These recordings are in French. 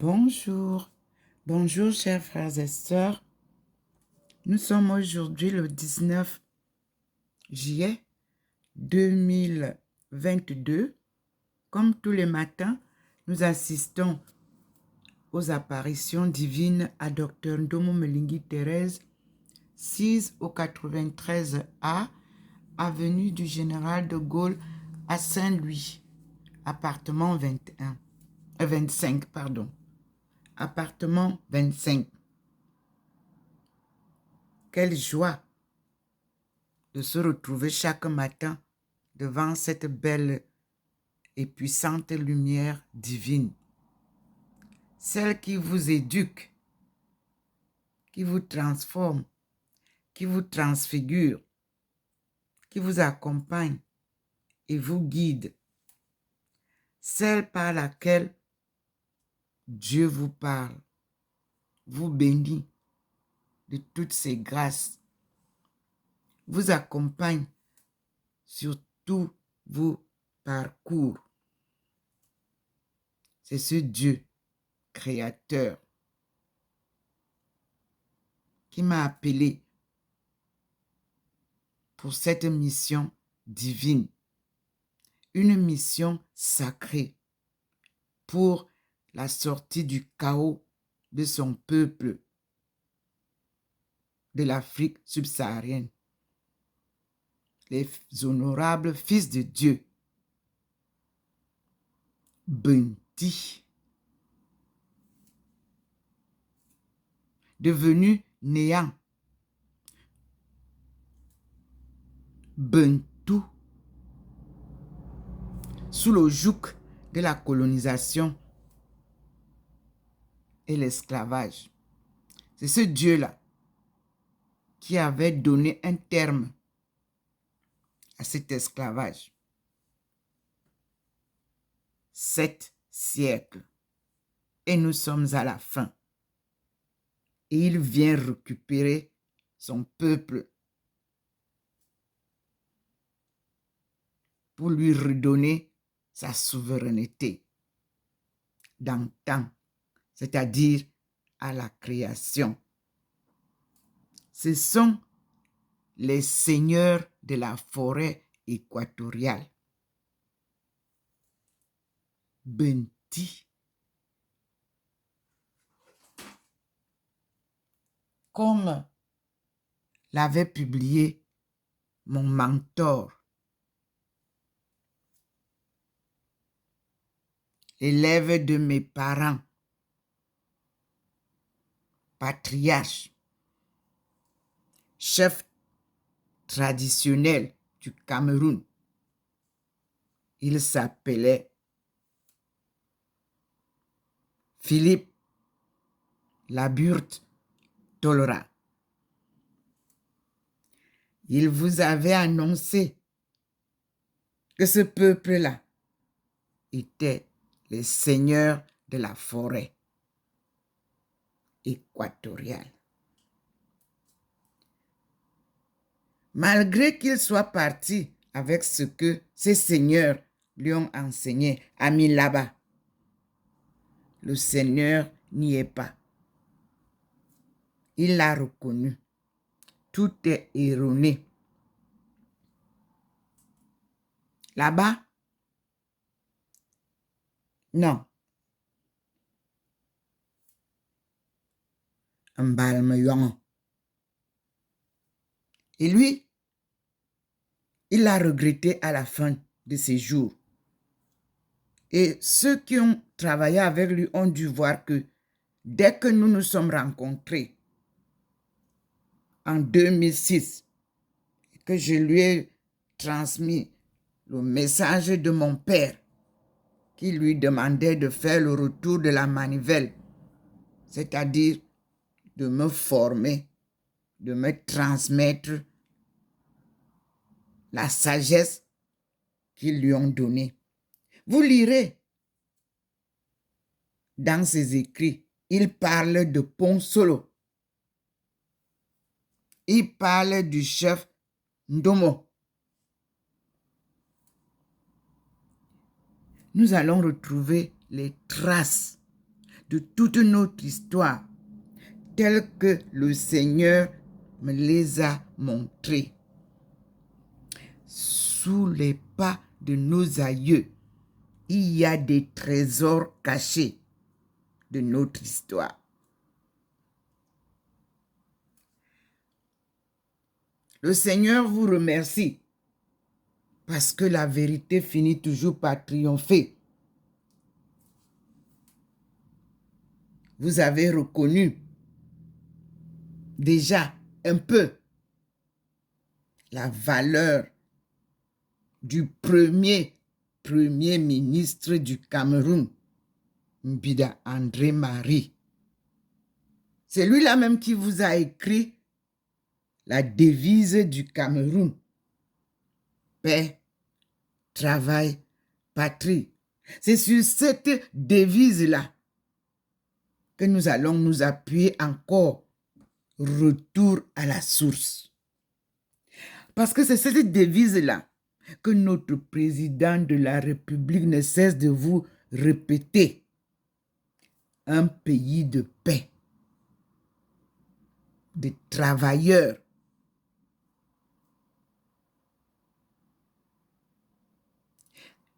Bonjour, bonjour chers frères et sœurs. Nous sommes aujourd'hui le 19 juillet 2022. Comme tous les matins, nous assistons aux apparitions divines à Dr Ndomo Melingi Thérèse, 6 au 93A, avenue du Général de Gaulle à Saint-Louis, appartement 25. Appartement 25. Quelle joie de se retrouver chaque matin devant cette belle et puissante lumière divine. Celle qui vous éduque, qui vous transforme, qui vous transfigure, qui vous accompagne et vous guide. Celle par laquelle Dieu vous parle, vous bénit de toutes ses grâces, vous accompagne sur tous vos parcours. C'est ce Dieu créateur qui m'a appelé pour cette mission divine, une mission sacrée pour la sortie du chaos de son peuple de l'Afrique subsaharienne. Les honorables fils de Dieu, Benti, devenus néants, Bentou, sous le joug de la colonisation et l'esclavage. C'est ce Dieu-là qui avait donné un terme à cet esclavage. 7 siècles. Et nous sommes à la fin. Et il vient récupérer son peuple pour lui redonner sa souveraineté d'antan, c'est-à-dire à la création. Ce sont les seigneurs de la forêt équatoriale. Benti. Comme l'avait publié mon mentor, l'élève de mes parents, patriarche, chef traditionnel du Cameroun. Il s'appelait Philippe Laburte Tolera. Il vous avait annoncé que ce peuple-là était les seigneurs de la forêt équatoriale. Malgré qu'il soit parti avec ce que ses seigneurs lui ont enseigné, a mis là-bas, le Seigneur n'y est pas. Il l'a reconnu. Tout est erroné. Là-bas, non. Un balme. Et lui, il l'a regretté à la fin de ses jours. Et ceux qui ont travaillé avec lui ont dû voir que dès que nous nous sommes rencontrés en 2006, que je lui ai transmis le message de mon père qui lui demandait de faire le retour de la manivelle, c'est-à-dire de me former, de me transmettre la sagesse qu'ils lui ont donnée. Vous lirez dans ses écrits, il parle de Ponsolo. Il parle du chef Ndomo. Nous allons retrouver les traces de toute notre histoire, telles que le Seigneur me les a montrées. Sous les pas de nos aïeux, il y a des trésors cachés de notre histoire. Le Seigneur vous remercie parce que la vérité finit toujours par triompher. Vous avez reconnu déjà un peu la valeur du premier ministre du Cameroun, Mbida André Marie. C'est lui-là même qui vous a écrit la devise du Cameroun. Paix, travail, patrie. C'est sur cette devise-là que nous allons nous appuyer encore. Retour à la source. Parce que c'est cette devise-là que notre président de la République ne cesse de vous répéter. Un pays de paix, de travailleurs.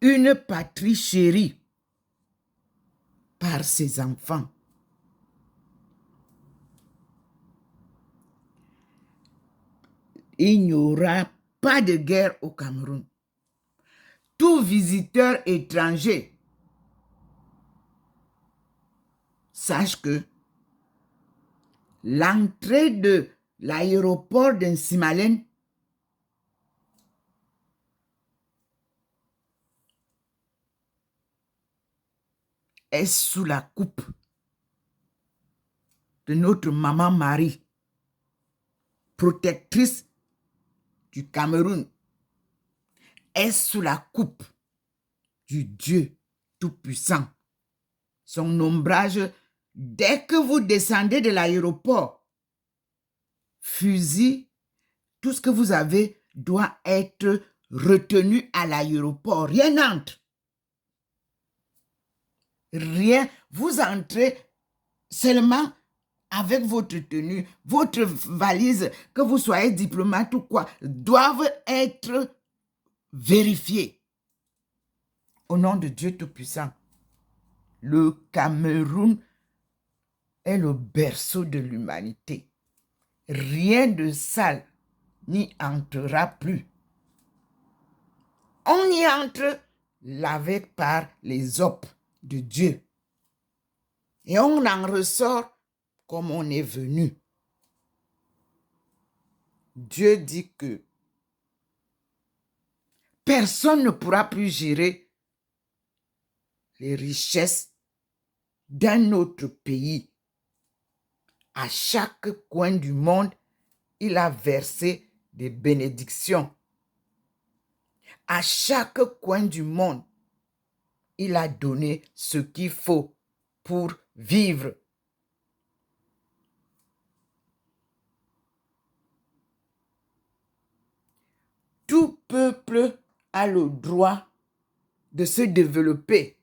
Une patrie chérie par ses enfants. Il n'y aura pas de guerre au Cameroun. Tout visiteur étranger sache que l'entrée de l'aéroport d'Nsimalen est sous la coupe de notre maman Marie, protectrice du Cameroun, est sous la coupe du Dieu Tout-Puissant. Son ombrage, dès que vous descendez de l'aéroport, fusil, tout ce que vous avez doit être retenu à l'aéroport. Rien n'entre. Rien. Vous entrez seulement avec votre tenue, votre valise, que vous soyez diplomate ou quoi, doivent être vérifiés. Au nom de Dieu Tout-Puissant, le Cameroun est le berceau de l'humanité. Rien de sale n'y entrera plus. On y entre lavé par les eaux de Dieu. Et on en ressort comme on est venu. Dieu dit que personne ne pourra plus gérer les richesses d'un autre pays. À chaque coin du monde, il a versé des bénédictions. À chaque coin du monde, il a donné ce qu'il faut pour vivre. Tout peuple a le droit de se développer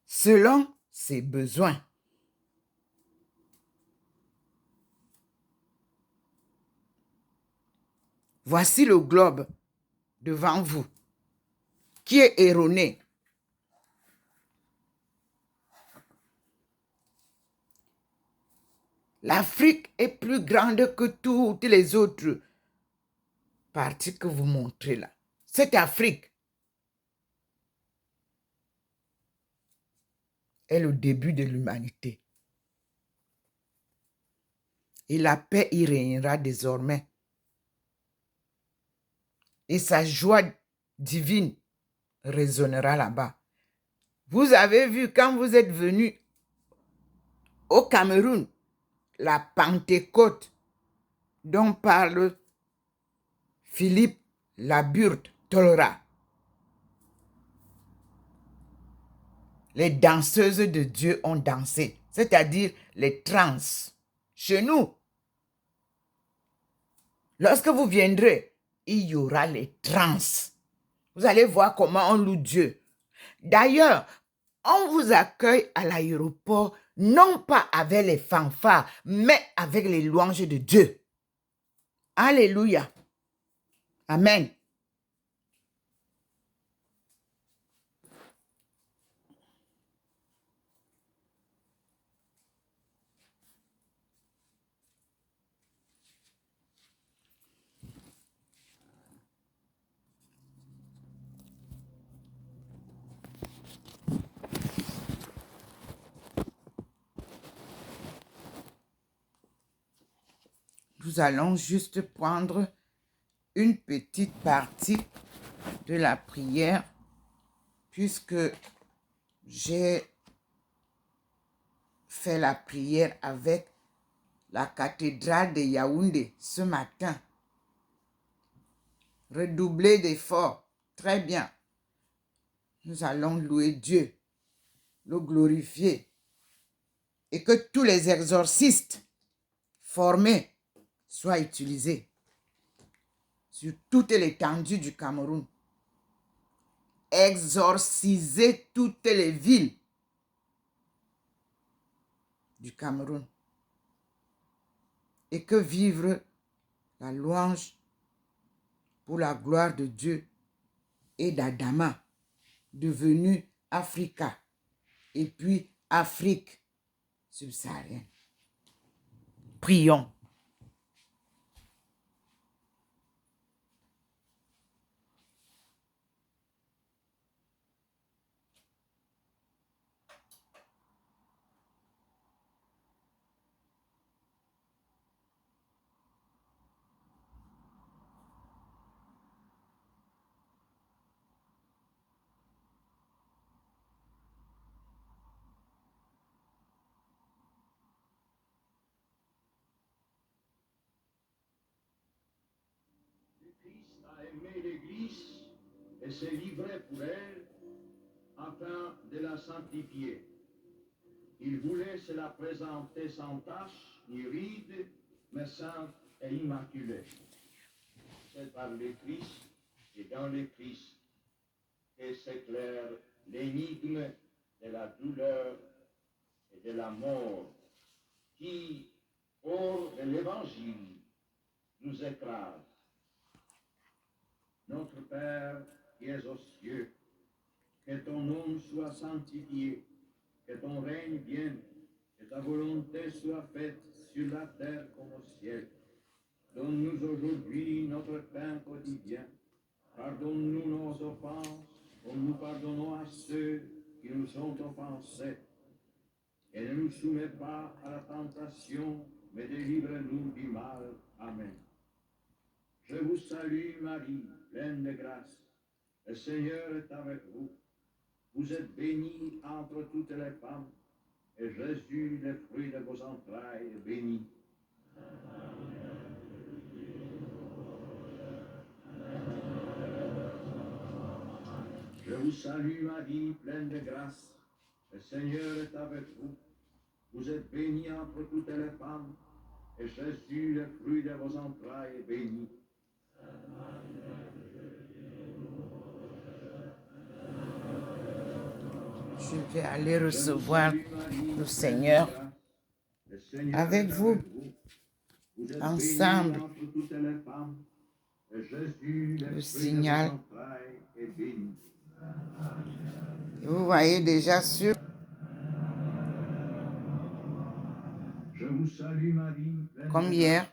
selon ses besoins. Voici le globe devant vous, qui est erroné. L'Afrique est plus grande que toutes les autres parties que vous montrez là. Cette Afrique est le début de l'humanité. Et la paix y régnera désormais. Et sa joie divine résonnera là-bas. Vous avez vu quand vous êtes venu au Cameroun, la Pentecôte dont parle Philippe Laburde-Tolra. Les danseuses de Dieu ont dansé, c'est-à-dire les trans. Chez nous, lorsque vous viendrez, il y aura les trans. Vous allez voir comment on loue Dieu. D'ailleurs, on vous accueille à l'aéroport, non pas avec les fanfares, mais avec les louanges de Dieu. Alléluia. Amen. Nous allons juste prendre une petite partie de la prière puisque j'ai fait la prière avec la cathédrale de Yaoundé ce matin. Redoublez d'efforts. Très bien. Nous allons louer Dieu, le glorifier et que tous les exorcistes formés soient utilisés sur toute l'étendue du Cameroun. Exorciser toutes les villes du Cameroun. Et que vivre la louange pour la gloire de Dieu et d'Adama, devenu Africa, et puis Afrique subsaharienne. Prions. Christ a aimé l'Église et s'est livré pour elle afin de la sanctifier. Il voulait se la présenter sans tache ni ride, mais sainte et immaculée. C'est par le Christ et dans le Christ que s'éclaire l'énigme de la douleur et de la mort qui, hors de l'Évangile, nous écrase. Notre Père qui es aux cieux, que ton nom soit sanctifié, que ton règne vienne, que ta volonté soit faite sur la terre comme au ciel. Donne-nous aujourd'hui notre pain quotidien. Pardonne-nous nos offenses, comme nous pardonnons à ceux qui nous ont offensés. Et ne nous soumets pas à la tentation, mais délivre-nous du mal. Amen. Je vous salue Marie, pleine de grâce. Le Seigneur est avec vous. Vous êtes bénie entre toutes les femmes, et Jésus, le fruit de vos entrailles, est béni. Je vous salue Marie, pleine de grâce. Le Seigneur est avec vous. Vous êtes bénie entre toutes les femmes, et Jésus, le fruit de vos entrailles, est béni. Je vais aller recevoir le Seigneur avec vous, ensemble. Le signal. Et vous voyez déjà sur. Comme hier,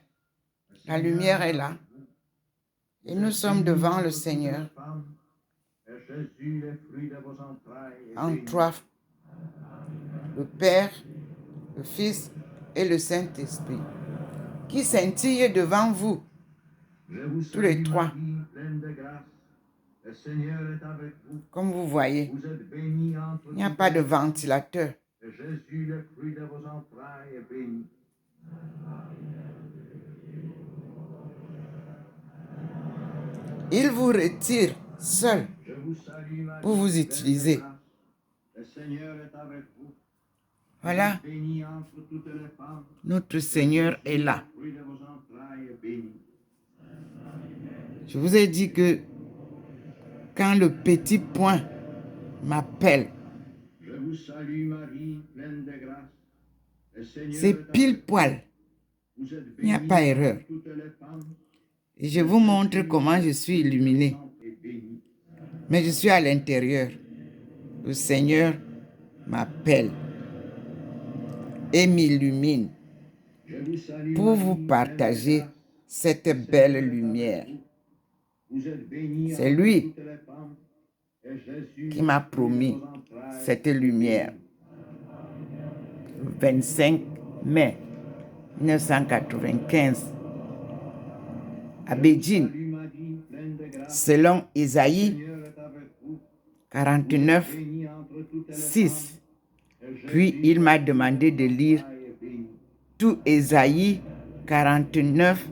la lumière est là. Et nous sommes devant le Seigneur. En trois. Le Père, le Fils et le Saint-Esprit. Qui scintillent devant vous. Tous les trois. Comme vous voyez, il n'y a pas de ventilateur. Jésus, le fruit de vos entrailles, est béni. Il vous retire seul pour vous utiliser. Le Seigneur est avec vous. Voilà, Béni entre toutes les femmes. notre Seigneur est là. Le fruit de vos entrailles est béni. Je vous ai dit que quand le petit point m'appelle. Je vous salue Marie, pleine de grâce. Le Seigneur C'est est avec pile vous. poil. Vous êtes Il n'y a bénie pas erreur. entre toutes les femmes. Et je vous montre comment je suis illuminé. Et béni. Mais je suis à l'intérieur. Le Seigneur m'appelle et m'illumine Je vous salue pour vous Marie, partager pleine de grâce. cette Le belle Seigneur est avec lumière. vous. Vous êtes bénie C'est entre lui toutes les femmes. Et Jésus, qui m'a le fruit de promis vos entrailles, cette est lumière. béni. Le 25 mai 1995, à Beijing, Salut Marie, pleine de grâce. selon Le Isaïe Seigneur est avec vous. 49, Bénie entre toutes les 6. femmes. Et Puis Jésus, il m'a le fruit demandé vos de lire entrailles, est béni. tout Isaïe 49,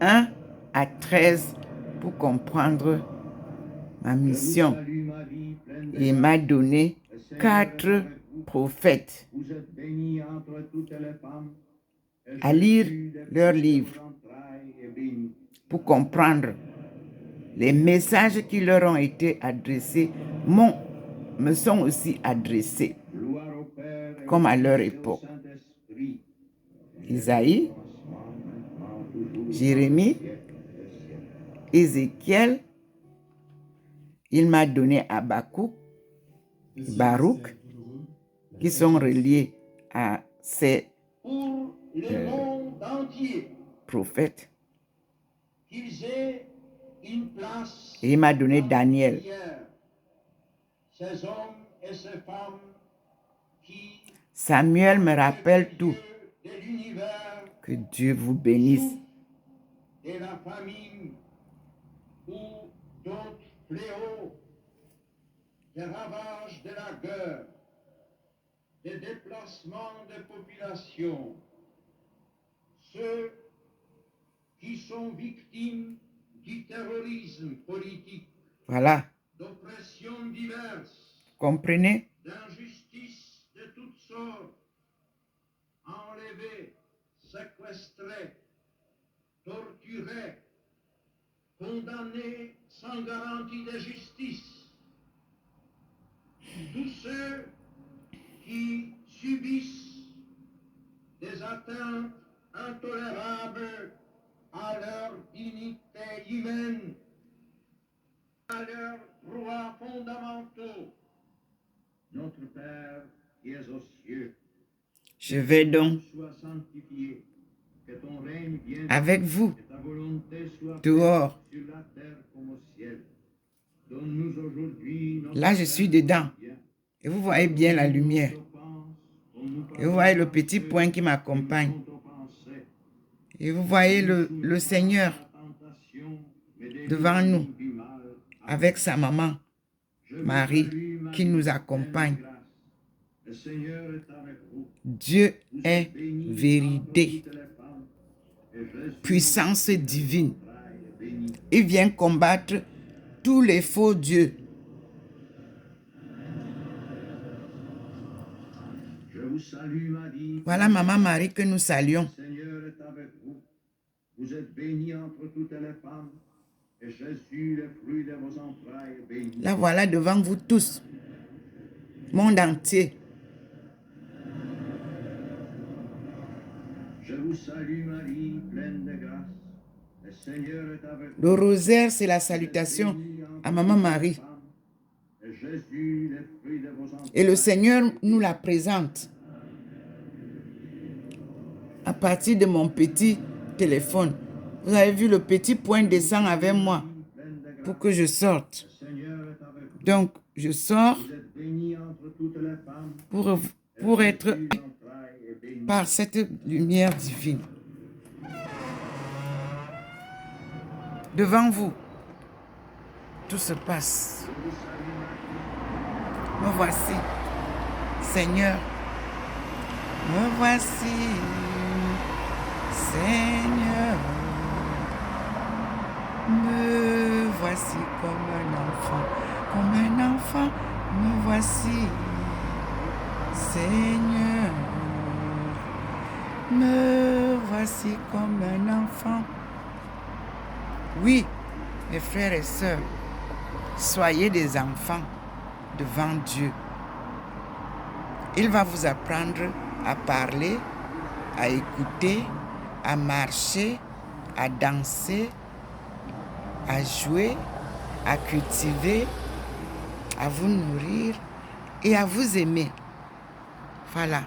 1 à 13 pour comprendre ma Je vous mission. salue Marie, pleine de Il grâce. m'a donné Le Seigneur est 4 avec vous. prophètes Vous êtes bénie entre toutes les femmes. Et à lire Jésus, le leurs fruit de livres vos entrailles, est béni. pour comprendre les messages qui leur ont été adressés me sont aussi adressés, Gloire au Père et comme au à leur Fils et au époque. Saint-Esprit. Isaïe, Commencement, maintenant, toujours, Jérémie, dans les siècles des siècles. Ézéchiel, il m'a donné Habakkuk, Baruch, qui sont reliés à ces Pour le monde entier, prophètes. qu'ils aient une place Et il m'a donné Daniel. particulière. Ces hommes et ces femmes qui, Samuel me rappelle Dieu tout. de l'univers, Que Dieu vous bénisse. et la famine ou d'autres fléaux, des ravages de la guerre, des déplacements de populations, ceux qui sont victimes du terrorisme politique, Voilà. d'oppressions diverses, Comprenez? d'injustices de toutes sortes, enlevés, séquestrés, torturés, condamnés sans garantie de justice. Tous ceux qui subissent des atteintes intolérables à leur dignité humaine, à leurs droits fondamentaux. Notre Père qui es aux cieux, Je vais donc sois sanctifié, que ton règne vienne, avec vous que ta volonté soit dehors. faite sur la terre comme au ciel. Donne-nous aujourd'hui notre Là, je suis pain dedans. quotidien. Et vous voyez bien la lumière. Et vous voyez le petit point qui m'accompagne. Et vous voyez le Seigneur devant nous, avec sa maman, Marie, qui nous accompagne. Dieu est vérité, puissance divine. Il vient combattre tous les faux dieux. Voilà Maman Marie que nous saluons. Seigneur est avec vous. Vous êtes bénie entre toutes les femmes, et Jésus, le fruit de vos entrailles, est béni. La voilà devant vous tous, monde entier. Je vous salue Marie, pleine de grâce. Le Seigneur est avec vous. Le rosaire, c'est la salutation à Maman Marie. Et Jésus, le fruit de vos entrailles. Et le Seigneur nous la présente à partir de mon petit téléphone. Vous avez vu, le petit point descend avec moi pour que je sorte. Le Seigneur est avec vous. Donc, je sors Vous êtes bénie entre toutes les femmes. pour être Jésus, l'entraille, est béni. par cette lumière divine. Devant vous, tout se passe. Me voici, Seigneur. Me voici, Seigneur. Me voici comme un enfant. Me voici, Seigneur. Me voici comme un enfant. Oui, mes frères et sœurs, soyez des enfants devant Dieu. Il va vous apprendre à parler, à écouter, à marcher, à danser, à jouer, à cultiver, à vous nourrir et à vous aimer. Voilà.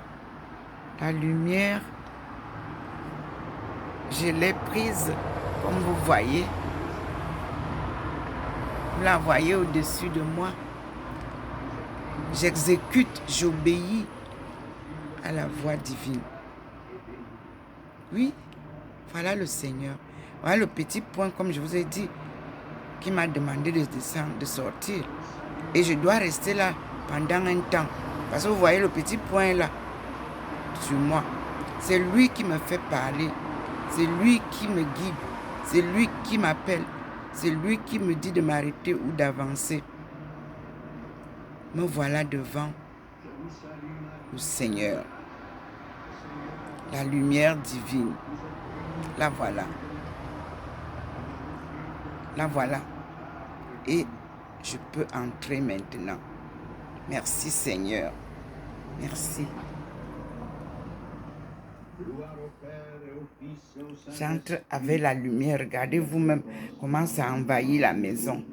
La lumière, je l'ai prise, comme vous voyez. Vous la voyez au-dessus de moi. J'exécute, j'obéis à la voix divine. Oui, voilà le Seigneur. Voilà le petit point, comme je vous ai dit, qui m'a demandé de descendre, de sortir. Et je dois rester là pendant un temps. Parce que vous voyez le petit point là, sur moi. C'est lui qui me fait parler. C'est lui qui me guide. C'est lui qui m'appelle. C'est lui qui me dit de m'arrêter ou d'avancer. Me voilà devant le Seigneur. La lumière divine. La voilà. La voilà. Et je peux entrer maintenant. Merci Seigneur. Merci. J'entre avec la lumière. Regardez vous-même comment ça envahit la maison.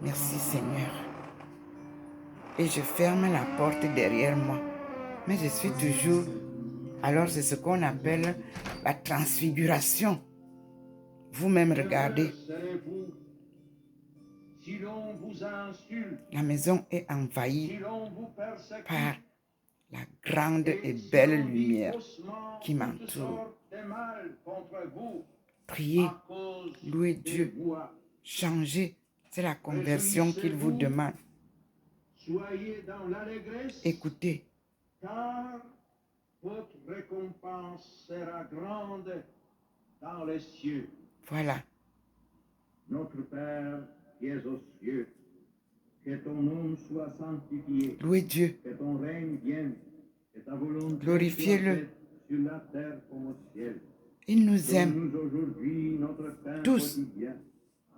Merci Seigneur. Et je ferme la porte derrière moi. Mais je suis toujours... Alors c'est ce qu'on appelle la transfiguration. Vous-même regardez. La maison est envahie par la grande et belle lumière qui m'entoure. Priez, louez Dieu, changez. C'est la conversion qu'il vous demande. Écoutez. Car votre récompense sera grande dans les cieux. Voilà. Notre Père qui es aux cieux, que ton nom soit sanctifié. Louez Dieu. Que ton règne vienne, que ta volonté Glorifiez-le. soit faite sur la terre comme au ciel. Il nous aime. Donne-nous aujourd'hui notre pain Tous. quotidien.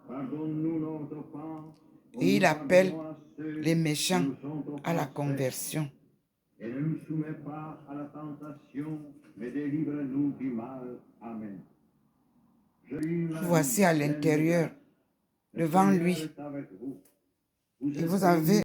Pardonne-nous nos offenses. Et il appelle les méchants à la conversion. Et ne nous soumets pas à la tentation, mais délivre-nous du mal. Amen. Voici à l'intérieur, devant lui. Et vous avez